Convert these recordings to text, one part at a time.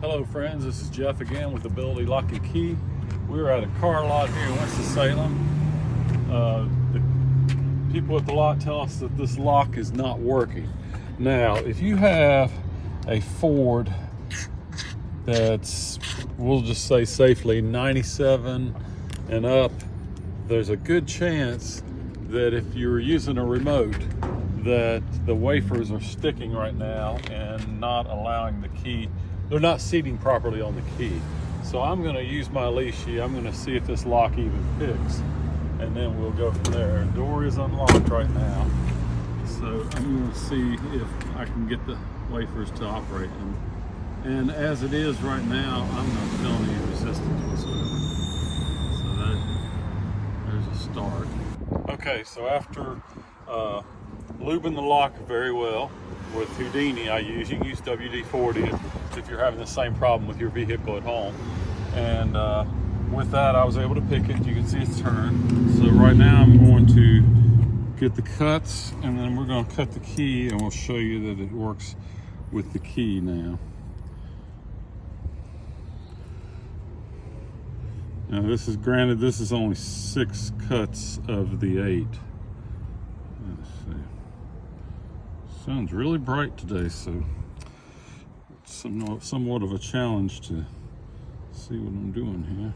Hello friends, this is Jeff again with Ability Lock and Key. We're at a car lot here in Winston-Salem. The people at the lot tell us that this lock is not working. Now, if you have a Ford that's, we'll just say safely 97 and up, there's a good chance that if you're using a remote, that the wafers are sticking right now and not allowing the key. They're not seating properly on the key. So I'm gonna use my leashy. I'm gonna see if this lock even picks, and then we'll go from there. The door is unlocked right now. So I'm gonna see if I can get the wafers to operate. And as it is right now, I'm not feeling any resistance whatsoever. So there's a start. Okay, so after lubing the lock very well with Houdini, you can use WD-40 if you're having the same problem with your vehicle at home. And with that, I was able to pick it. You can see it's turned. So right now I'm going to get the cuts, and then we're going to cut the key, and we'll show you that it works with the key now. Now this is, granted, this is only 6 cuts of the 8. Let's see. Sun's really bright today, so it's somewhat of a challenge to see what I'm doing here.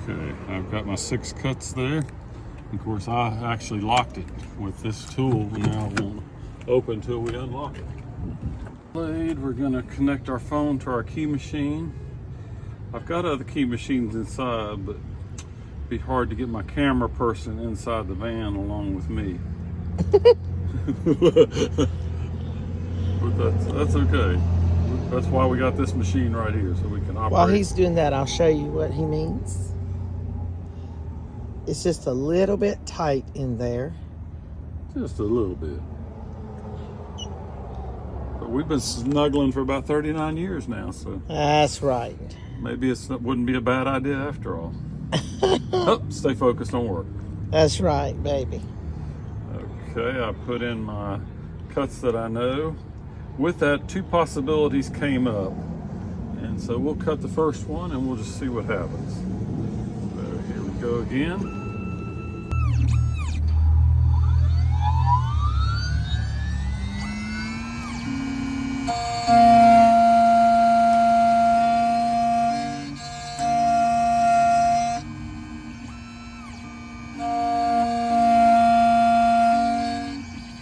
Okay, I've got my 6 cuts there. Of course, I actually locked it with this tool, and now it won't open until we unlock it. We're going to connect our phone to our key machine. I've got other key machines inside, but it'd be hard to get my camera person inside the van along with me. But that's okay. That's why we got this machine right here, so we can operate. While he's doing that, I'll show you what he means. It's just a little bit tight in there. Just a little bit. But we've been snuggling for about 39 years now, so. That's right. Maybe it wouldn't be a bad idea after all. Oh, stay focused on work. That's right, baby. Okay, I put in my cuts that I know. With that, 2 possibilities came up. And so we'll cut the first one and we'll just see what happens. So here we go again.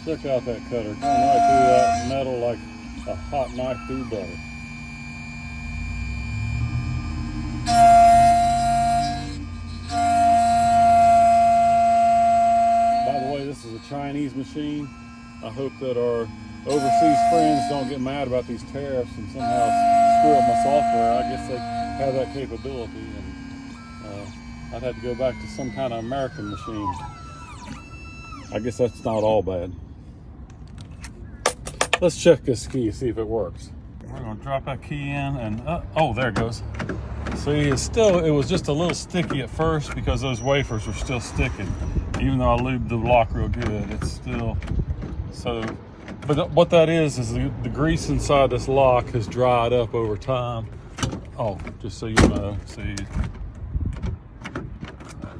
Check out that cutter, going right through that metal like a hot knife through butter. By the way, this is a Chinese machine. I hope that our overseas friends don't get mad about these tariffs and somehow screw up my software. I guess they have that capability, and I'd have to go back to some kind of American machine. I guess that's not all bad. Let's check this key, see if it works. We're gonna drop that key in, and oh, there it goes. See, it was just a little sticky at first because those wafers were still sticking. Even though I lubed the lock real good, it's still, so, but what that is the grease inside this lock has dried up over time. Oh, just so you know, see.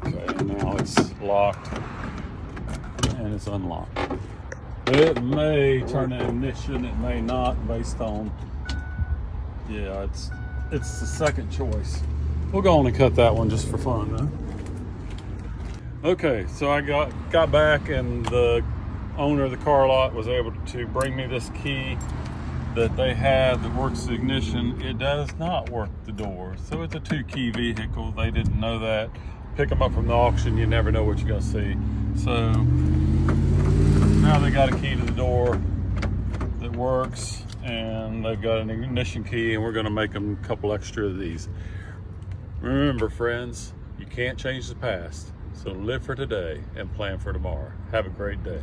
Okay, now it's locked and it's unlocked. It may turn to ignition, it may not, based on, yeah, it's the second choice. We'll go on and cut that one just for fun, though. Okay, so I got back, and the owner of the car lot was able to bring me this key that they had that works the ignition. It does not work the door, so it's a 2-key vehicle. They didn't know that. Pick them up from the auction, you never know what you're gonna see. So now they got a key to the door that works, and they've got an ignition key, and we're gonna make them a couple extra of these. Remember, friends, you can't change the past, so live for today and plan for tomorrow. Have a great day.